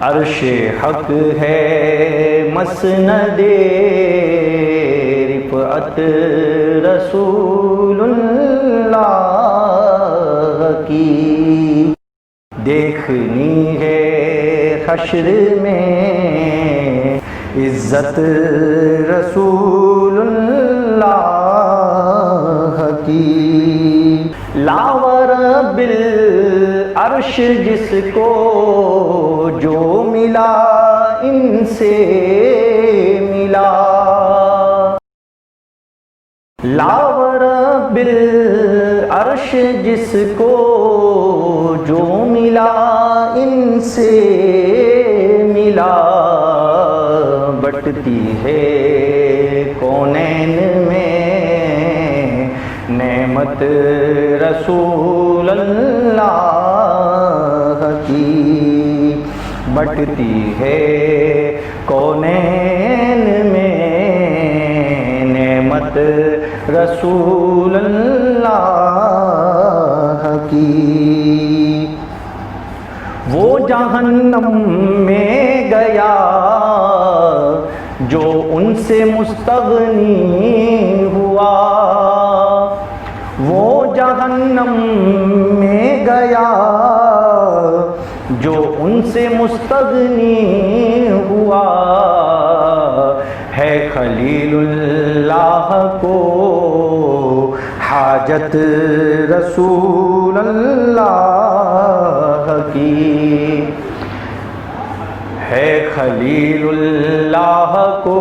عرش حق ہے مسند رفعت رسول اللہ کی، دیکھنی ہے حشر میں عزت رسول اللہ کی۔ لاور بالعرش جس کو جو ملا ان سے ملا، لاور بالعرش جس کو جو ملا ان سے ملا، بٹتی ہے کونین میں نعمت رسول اللہ کی، بٹتی ہے کونین میں نعمت رسول اللہ کی۔ وہ جہنم میں گیا جو ان سے مستغنی ہوا، وہ جہنم میں گیا جو ان سے مستغنی ہوا، ہے خلیل اللہ کو حاجت رسول اللہ کی، ہے خلیل اللہ کو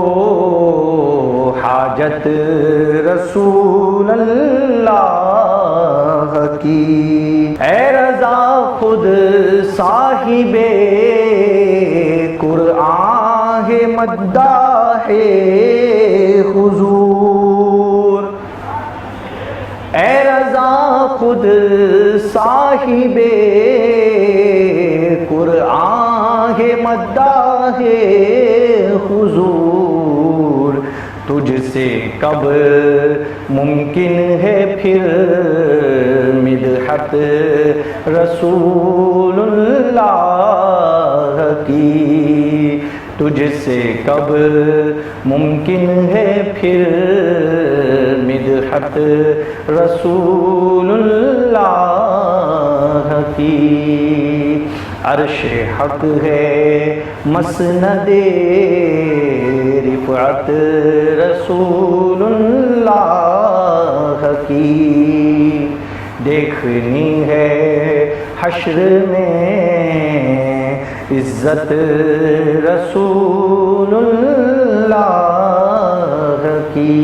حاجت رسول اللہ کی۔ اے رضا خود صاحب قرآن ہے مداح حضور، اے رضا خود صاحب قرآن ہے مداح حضور، تجھ سے کب ممکن ہے پھر مدحت رسول اللہ کی، تجھ سے کب ممکن ہے پھر مدحت رسول اللہ کی۔ عرش حق ہے مسند رفعت رسول اللہ کی، دیکھنی ہے حشر میں عزت رسول اللہ کی۔